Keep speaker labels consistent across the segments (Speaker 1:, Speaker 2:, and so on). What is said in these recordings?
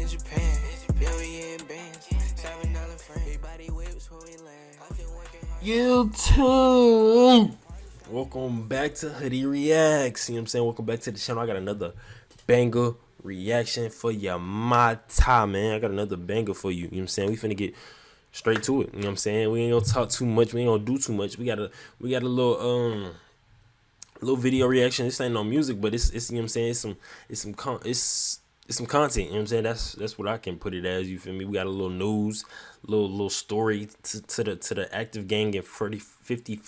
Speaker 1: in Japan. Yeah, we in bands. $7 frame. Everybody whips when we land. I've been working hard.
Speaker 2: YouTube. Welcome back to Hoodie Reacts. You know what I'm saying? Welcome back to the channel. I got another banger reaction for your mata, man. I got another banger for you. You know what I'm saying? We finna get straight to it. You know what I'm saying? We ain't gonna talk too much. We ain't gonna do too much. We got a little video reaction. This ain't no music, but it's you know what I'm saying? It's some content, you know what I'm saying? That's what I can put it as, you feel me? We got a little news, little story to the active gang in 50.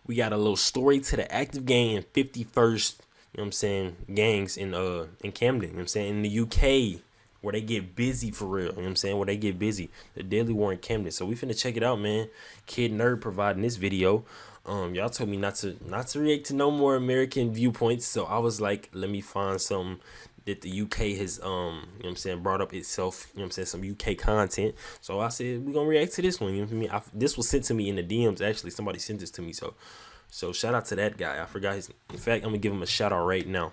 Speaker 2: We got a little story to the active gang in 51st, you know what I'm saying, gangs in Camden, you know what I'm saying, in the UK, where they get busy for real, you know what I'm saying, where they get busy. The Deadly War in Camden. So we finna check it out, man. Kid Nerd providing this video. Y'all told me not to react to no more American viewpoints, so I was like, let me find something that the UK has you know what I'm saying, brought up itself, you know what I'm saying, some UK content. So I said we're gonna react to this one, you know what I mean? This was sent to me in the DMs, actually. Somebody sent this to me, so shout out to that guy. I forgot his, in fact, I'm gonna give him a shout out right now,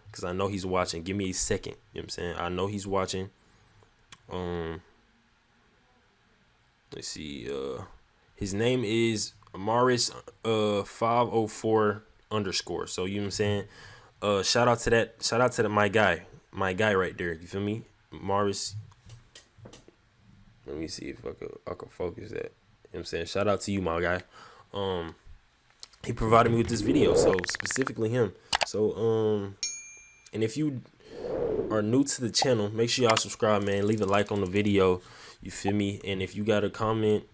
Speaker 2: because I know he's watching. Give me a second, you know what I'm saying? I know he's watching. Let's see, his name is Maris 504 _. So you know what I'm saying? Shout out to that my guy right there. You feel me? Maris. Let me see if I could focus that. You know what I'm saying? Shout out to you, my guy. He provided me with this video, so specifically him. So and if you are new to the channel, make sure y'all subscribe, man. Leave a like on the video. You feel me? And if you got a comment,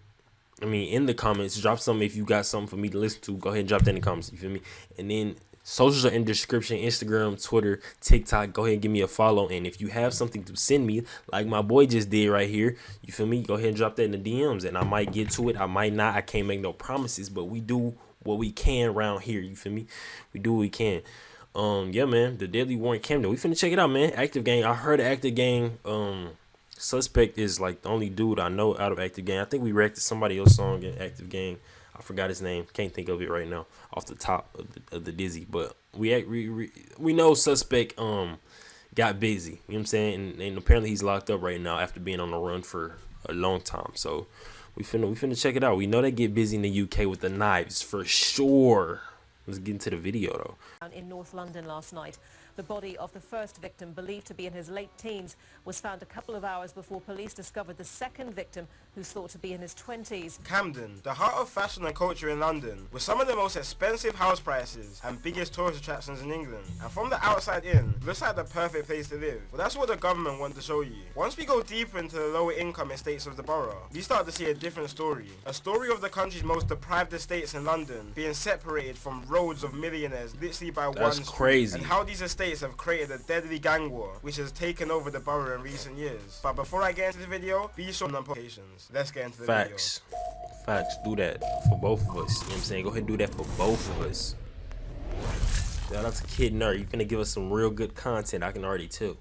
Speaker 2: I mean, in the comments, drop something. If you got something for me to listen to, go ahead and drop that in the comments. You feel me? And then socials are in the description: Instagram, Twitter, TikTok. Go ahead and give me a follow. And if you have something to send me, like my boy just did right here, you feel me? Go ahead and drop that in the DMs, and I might get to it. I might not. I can't make no promises, but we do what we can around here. You feel me? We do what we can. Yeah, man. The Deadly War in Camden. We finna check it out, man. Active Gang. I heard Active Gang. Suspect is like the only dude I know out of Active Gang. I think we reacted somebody else's song in Active Gang. I forgot his name. Can't think of it right now off the top of the dizzy. But we know Suspect got busy. You know what I'm saying? And apparently he's locked up right now after being on the run for a long time. So we finna check it out. We know they get busy in the UK with the knives for sure. Let's get into the video though.
Speaker 3: In North London last night, the body of the first victim, believed to be in his late teens, was found a couple of hours before police discovered the second victim, who's thought to be in his 20s.
Speaker 4: Camden, the heart of fashion and culture in London, with some of the most expensive house prices and biggest tourist attractions in England. And from the outside in, looks like the perfect place to live. But that's what the government want to show you. Once we go deeper into the lower income estates of the borough, we start to see a different story. A story of the country's most deprived estates in London being separated from roads of millionaires literally by one street.
Speaker 2: Crazy.
Speaker 4: And how these estates have created a deadly gang war which has taken over the borough in recent years. But before I get into the video, be sure to notifications. Let's get into the video.
Speaker 2: Facts. Do that for both of us. You know what I'm saying? Go ahead and do that for both of us. Shout out to Kid Nerd. You're gonna give us some real good content. I can already tell.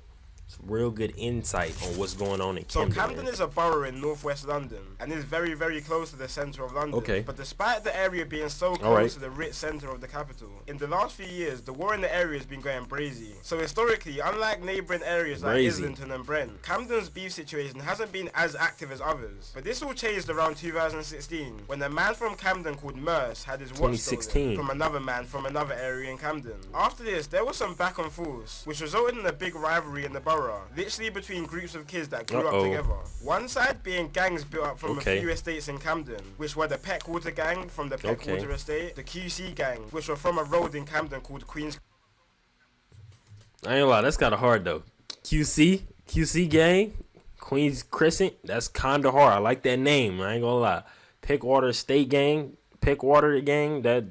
Speaker 2: Some real good insight on what's going on in Camden.
Speaker 4: So Camden is a borough in northwest London and is very, very close to the centre of London.
Speaker 2: Okay.
Speaker 4: But despite the area being so close to the rich centre of the capital, in the last few years, the war in the area has been going brazy. So historically, unlike neighbouring areas like Islington and Brent, Camden's beef situation hasn't been as active as others. But this all changed around 2016, when a man from Camden called Merce had his watch stolen from another man from another area in Camden. After this, there was some back and forth, which resulted in a big rivalry in the borough, literally between groups of kids that grew up together. One side being gangs built up from a few estates in Camden, which were the Peckwater gang from the Peckwater estate, the QC gang, which were from a road in Camden called Queen's.
Speaker 2: I ain't gonna lie, that's kind of hard though. QC gang, Queen's Crescent. That's kind of hard. I like that name. I ain't gonna lie. Peckwater State gang, Peckwater gang. That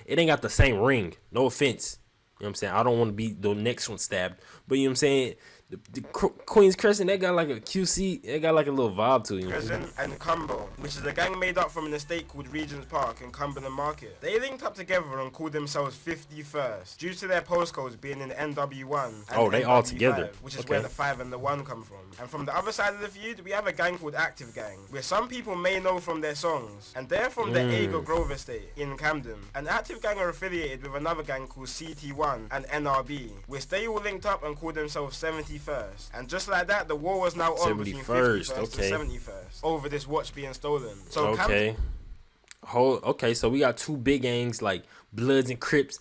Speaker 2: it ain't got the same ring. No offense. You know what I'm saying? I don't want to be the next one stabbed. But you know what I'm saying? The Queens Crescent, they got like a QC, they got like a little vibe to it.
Speaker 4: Crescent and Cumbo, which is a gang made up from an estate called Regent's Park in Cumberland Market. They linked up together and called themselves 51st, due to their postcodes being in NW1 and
Speaker 2: they
Speaker 4: NW5,
Speaker 2: all together.
Speaker 4: which is where the 5 and the 1 come from. And from the other side of the feud, we have a gang called Active Gang, where some people may know from their songs, and they're from the Ager Grove estate in Camden. And Active Gang are affiliated with another gang called CT1 and NRB, which they all linked up and called themselves 71st. And just like that, the war was now on between 51st and 71st over this watch being stolen. So
Speaker 2: so we got two big gangs like Bloods and Crips,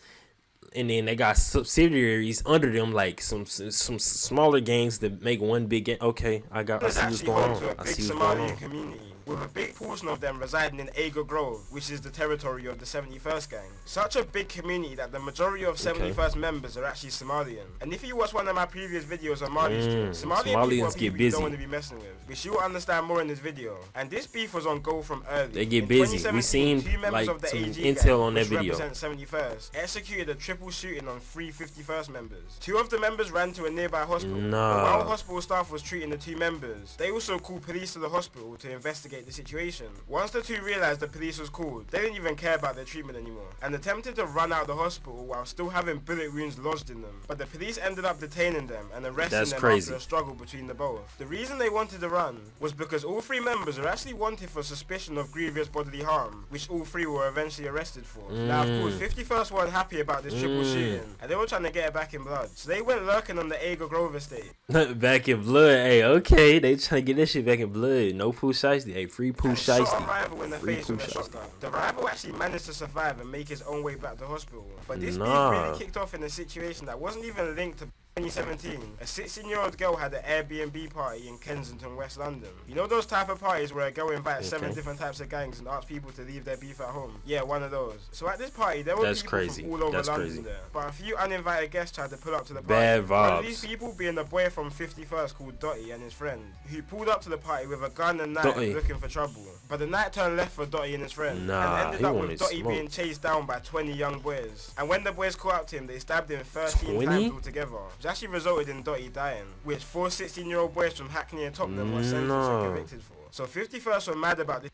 Speaker 2: and then they got subsidiaries under them, like some smaller gangs that make one big gang. Okay, I see what's going on. I see what's going on.
Speaker 4: Community, with a big portion of them residing in Ager Grove, which is the territory of the 71st gang. Such a big community that the majority of 71st members are actually Somalian. And if you watch one of my previous videos on Mali Street, Somalians get busy. You don't want to be messing with, which you'll understand more in this video. And this beef was on go from early.
Speaker 2: They get busy. We seen like some intel on that video.
Speaker 4: 71st executed a triple shooting on 3 51st members. 2 of the members ran to a nearby hospital. But while hospital staff was treating the 2 members, they also called police to the hospital to investigate the situation. Once the 2 realized the police was called, they didn't even care about their treatment anymore and attempted to run out of the hospital while still having bullet wounds lodged in them. But the police ended up detaining them and arresting them after a struggle between the both. The reason they wanted to run was because all 3 members are actually wanted for suspicion of grievous bodily harm, which all 3 were eventually arrested for. Now, of course, 51st weren't happy about this triple shooting, and they were trying to get it back in blood. So they went lurking on the Ager Grove estate.
Speaker 2: Back in blood, hey, okay, they trying to get that shit back in blood. No Pooh Shiesty, hey, free Pooh Shiesty.
Speaker 4: Shot a rival in the face with a shotgun. The rival actually managed to survive and make his own way back to hospital. But this beef really kicked off in a situation that wasn't even linked to 2017, a 16-year-old girl had an Airbnb party in Kensington, West London. You know those type of parties where a girl invites 7 different types of gangs and asks people to leave their beef at home? Yeah, one of those. So at this party, there were people from all over London there. But a few uninvited guests tried to pull up to the party.
Speaker 2: Bad vibes.
Speaker 4: One of these people being the boy from 51st called Dotty and his friend, who pulled up to the party with a gun and knife looking for trouble. But the night turned left for Dotty and his friend, and ended up with Dotty being chased down by 20 young boys. And when the boys caught up to him, they stabbed him 13 times altogether, which actually resulted in Dotty dying, which 4 16-year-old boys from Hackney and Tottenham were sentenced and convicted for. So 51st were mad about this.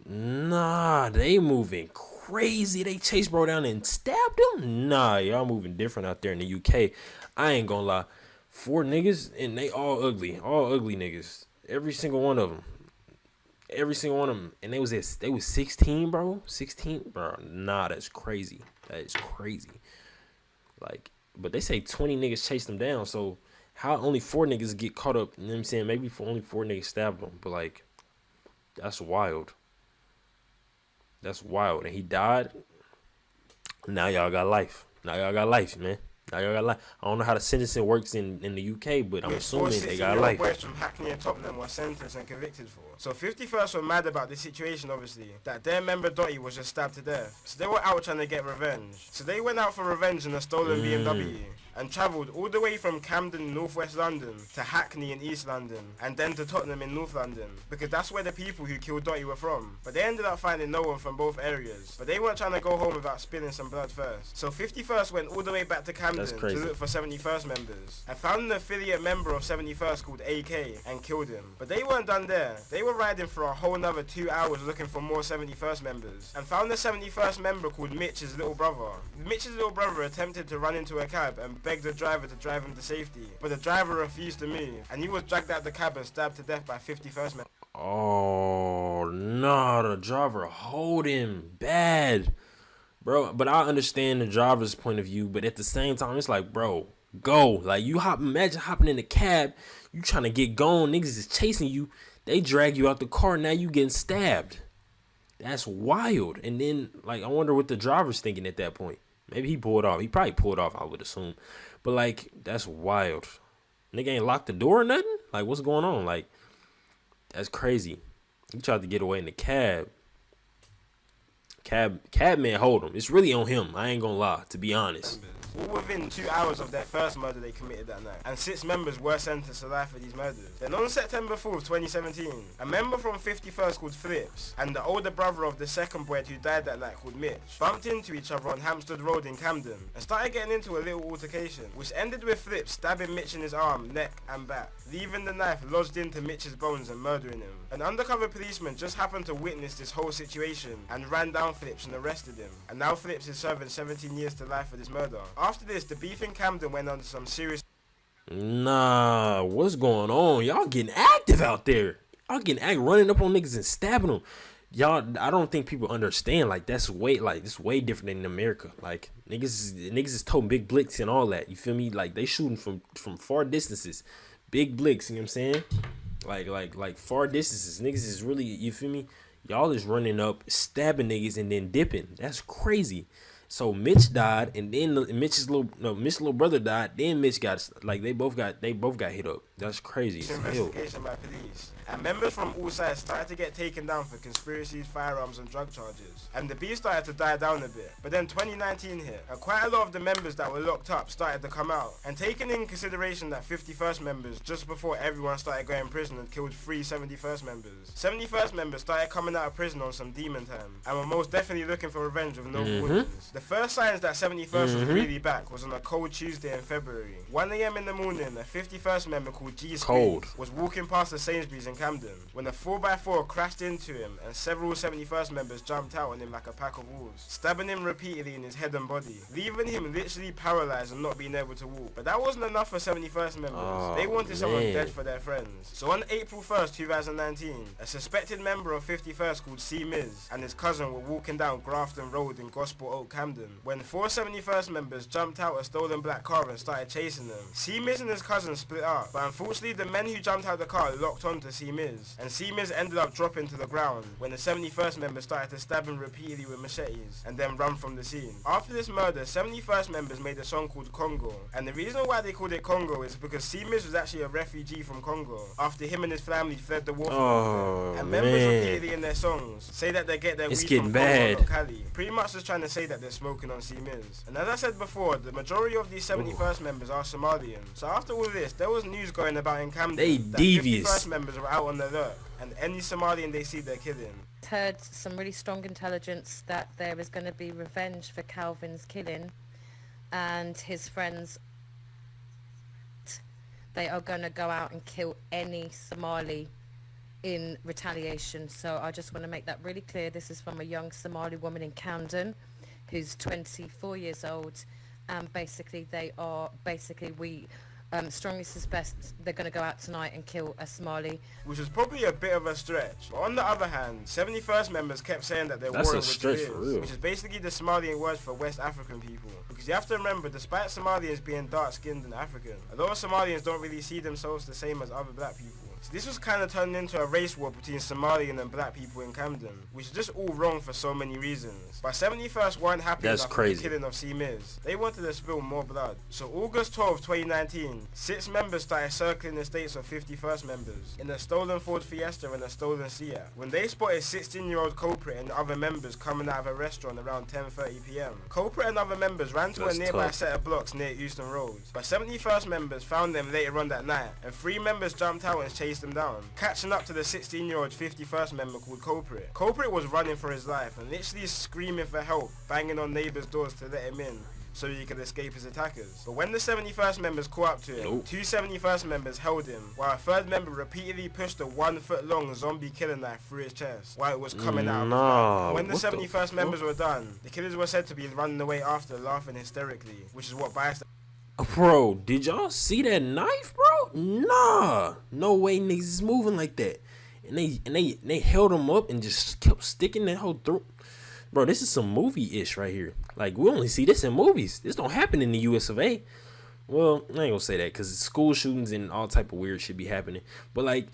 Speaker 2: They moving crazy. They chased bro down and stabbed him. Y'all moving different out there in the UK. I ain't gonna lie. 4 niggas and they all ugly niggas. Every single one of them. And they was 16, bro. 16, bro. That's crazy. That is crazy. Like, but they say 20 niggas chased them down. So how only 4 niggas get caught up? You know what I'm saying? Maybe only 4 niggas stabbed him. But like, that's wild. That's wild. And he died. Now y'all got life. Man. Now y'all got life. I don't know how the sentencing works in the UK, but I'm assuming they got life.
Speaker 4: Boys from Hackney and Tottenham were sentenced and convicted for. So 51st were mad about this situation, obviously, that their member Dotty was just stabbed to death. So they were out trying to get revenge. So they went out for revenge in a stolen BMW and travelled all the way from Camden, northwest London, to Hackney in East London, and then to Tottenham in North London, because that's where the people who killed Dotty were from. But they ended up finding no one from both areas. But they weren't trying to go home without spilling some blood first. So 51st went all the way back to Camden to look for 71st members, and found an affiliate member of 71st called AK and killed him. But they weren't done there. They were riding for a whole nother 2 hours looking for more 71st members, and found the 71st member called Mitch's little brother. Mitch's little brother attempted to run into a cab and begged the driver to drive him to safety, but the driver refused to move, and he was dragged out the cab and stabbed to death by 51st members.
Speaker 2: Oh no, the driver hold him bad, bro. But I understand the driver's point of view, but at the same time, it's like, bro, go. Like, imagine hopping in the cab, you trying to get gone, niggas is chasing you, they drag you out the car, now you getting stabbed. That's wild. And then, like, I wonder what the driver's thinking at that point. Maybe he pulled off. He probably pulled off, I would assume. But, like, that's wild. Nigga ain't locked the door or nothing? Like, what's going on? Like, that's crazy. He tried to get away in the cab. Cabman hold him. It's really on him. I ain't gonna lie, to be honest.
Speaker 4: All within 2 hours of their first murder they committed that night, and 6 members were sentenced to life for these murders. Then on September 4th, 2017, a member from 51st called Flips and the older brother of the second boy who died that night called Mitch bumped into each other on Hampstead Road in Camden and started getting into a little altercation, which ended with Flips stabbing Mitch in his arm, neck and back, leaving the knife lodged into Mitch's bones and murdering him. An undercover policeman just happened to witness this whole situation and ran down Flips and arrested him, and now Flips is serving 17 years to life for this murder. After this, the beef in Camden went on to some serious...
Speaker 2: Nah, what's going on? Y'all getting active out there. Y'all getting active, running up on niggas and stabbing them. Y'all, I don't think people understand, like, this way different than in America. Like, niggas is toting big blicks and all that, you feel me? Like, they shooting from far distances. Big blicks, you know what I'm saying? Like far distances. Niggas is really, you feel me? Y'all is running up, stabbing niggas and then dipping. That's crazy. So Mitch died, and then Mitch's little brother died. Then Mitch got, like, they both got hit up. That's crazy.
Speaker 4: Investigation by police, and members from all sides started to get taken down for conspiracies, firearms, and drug charges. And the beef started to die down a bit. But then 2019 hit, and quite a lot of the members that were locked up started to come out. And taking in consideration that 51st members, just before everyone started going to prison, and killed 3 71st members. 71st members started coming out of prison on some demon time, and were most definitely looking for revenge with no warnings. The first signs that 71st was really back was on a cold Tuesday in February. 1 AM in the morning, a 51st member called Gxng was walking past the Sainsbury's in Camden when a 4x4 crashed into him, and several 71st members jumped out on him like a pack of wolves, stabbing him repeatedly in his head and body, leaving him literally paralyzed and not being able to walk. But that wasn't enough for 71st members. They wanted someone dead for their friends. So on April 1st, 2019, a suspected member of 51st called C. Miz and his cousin were walking down Grafton Road in Gospel Oak, Camden, when 4 71st members jumped out a stolen black car and started chasing them. C. Miz and his cousin split up, but unfortunately the men who jumped out the car locked onto C. Miz, and C. Miz ended up dropping to the ground when the 71st members started to stab him repeatedly with machetes and then run from the scene. After this murder, 71st members made a song called Congo, and the reason why they called it Congo is because C. Miz was actually a refugee from Congo after him and his family fled the war from and members repeatedly in their songs say that they get their weed from Congo, not Cali, pretty much just trying to say that they're smoking on C. Miz. And as I said before, the majority of these 71st members are Somalian. So after all this, there was news going about in Camden that 51st members were out on the alert, and any Somalian they see they're killing.
Speaker 5: Heard some really strong intelligence that there is going to be revenge for Calvin's killing, and his friends, they are going to go out and kill any Somali in retaliation. So I just want to make that really clear. This is from a young Somali woman in Camden who's 24 years old, and basically we strongly suspect they're going to go out tonight and kill a Somali.
Speaker 4: Which is probably a bit of a stretch. But on the other hand, 71st members kept saying that they're warring with Jahir, which is basically the Somalian word for West African people. Because you have to remember, despite Somalians being dark-skinned and African, a lot of Somalians don't really see themselves the same as other black people. So this was kind of turning into a race war between Somalian and black people in Camden, which is just all wrong for so many reasons. But 71st weren't happy enough with the killing of C. Miz. They wanted to spill more blood. So August 12, 2019, 6 members started circling the states of 51st members in a stolen Ford Fiesta and a stolen Seat, when they spotted 16-year-old culprit and other members coming out of a restaurant around 10:30 p.m. Culprit and other members ran to a nearby set of blocks near Euston Road, but 71st members found them later on that night, and 3 members jumped out and chased them down, catching up to the 16-year-old 51st member called Culprit. Culprit was running for his life and literally screaming for help, banging on neighbours' doors to let him in so he could escape his attackers. But when the 71st members caught up to him, 2 71st members held him, while a 3rd member repeatedly pushed a 1-foot-long zombie killing knife through his chest while it was coming out of his back. When the 71st members were done, the killers were said to be running away after, laughing hysterically, which is what bystanders...
Speaker 2: Bro, did y'all see that knife, bro? Nah, no way niggas is moving like that. And they held him up and just kept sticking that whole throat. Bro, this is some movie-ish right here. Like, we only see this in movies. This don't happen in the US of A. Well, I ain't gonna say that because school shootings and all type of weird shit be happening. But like,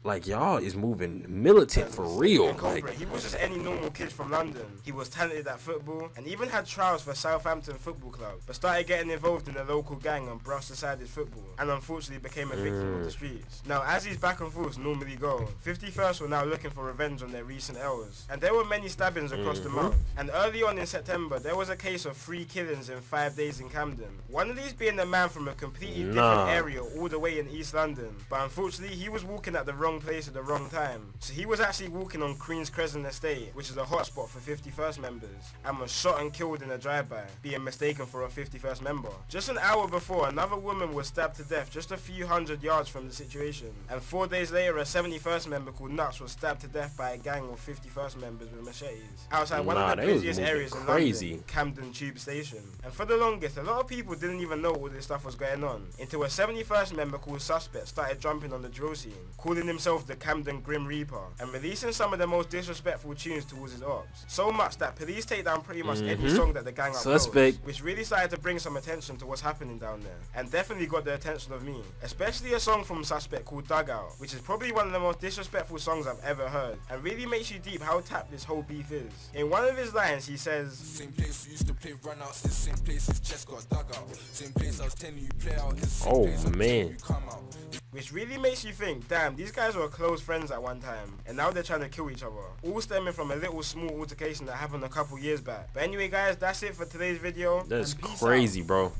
Speaker 2: like y'all is moving militant for real.
Speaker 4: Like, he was just any normal kid from London. He was talented at football and even had trials for Southampton Football Club, but started getting involved in a local gang and brushed aside his football and unfortunately became a victim of the streets. Now, as these back and forths normally go, 51st were now looking for revenge on their recent errors, and there were many stabbings across the month. And early on in September, there was a case of 3 killings in 5 days in Camden. One of these being a man from a completely different area all the way in East London, but unfortunately he was walking at the wrong place at the wrong time. So he was actually walking on Queen's Crescent Estate, which is a hotspot for 51st members, and was shot and killed in a drive-by, being mistaken for a 51st member. Just an hour before, another woman was stabbed to death just a few hundred yards from the situation, and 4 days later a 71st member called Nuts was stabbed to death by a gang of 51st members with machetes outside one of the busiest areas in London, Camden Tube Station. And for the longest, a lot of people didn't even know all this stuff was going on until a 71st member called Suspect started jumping on the drill scene, calling himself the Camden Grim Reaper, and releasing some of the most disrespectful tunes towards his ops. So much that police take down pretty much any song that the gang uploads, which really started to bring some attention to what's happening down there, and definitely got the attention of me. Especially a song from Suspect called Dugout, which is probably one of the most disrespectful songs I've ever heard, and really makes you deep how tapped this whole beef is. In one of his lines he says, "Same place we used to play runouts, the same place his chest got dug out. Same place I was telling you play out, is same place I'm telling you come out." Which really makes you think, damn, these guys were close friends at one time, and now they're trying to kill each other. All stemming from a little small altercation that happened a couple years back. But anyway guys, that's it for today's video.
Speaker 2: That's crazy, bro.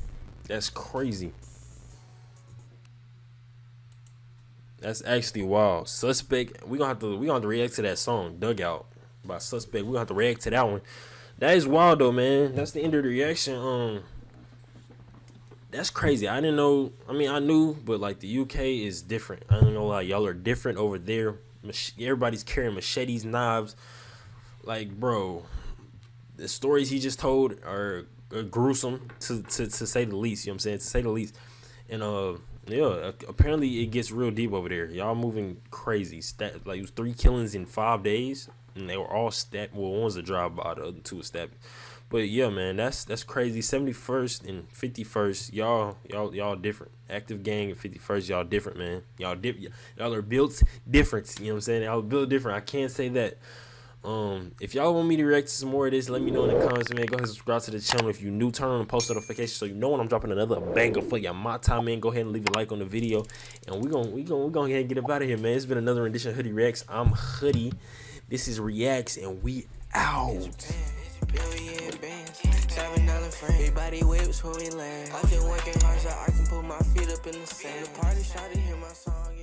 Speaker 2: That's crazy. That's actually wild. Suspect, we gonna have to react to that song, Dugout, by Suspect. We gonna have to react to that one. That is wild though, man. That's the end of the reaction. That's crazy. I didn't know. I mean, I knew, but like the UK is different. I don't know why y'all are different over there. Everybody's carrying machetes, knives. Like, bro, the stories he just told are gruesome to say the least. You know what I'm saying? To say the least. And yeah, apparently it gets real deep over there. Y'all moving crazy. Like it was 3 killings in 5 days, and they were all stabbed. Well, one was a drive-by, the other 2 was stabbed. But yeah, man, that's crazy. 71st and 51st, y'all different. Active Gang and 51st, y'all different, man. Y'all are built different. You know what I'm saying? Y'all built different. I can't say that. If y'all want me to react to some more of this, let me know in the comments, man. Go ahead and subscribe to the channel. If you're new, turn on the post notifications so you know when I'm dropping another banger for y'all. My time, man. Go ahead and leave a like on the video, and we gonna go ahead and get up out of here, man. It's been another edition of Hoodie Reacts. I'm Hoodie. This is Reacts, and we out. $7 frame. Everybody whips when we land. I've been working hard so I can put my feet up in the sand. The party shot to hear my song.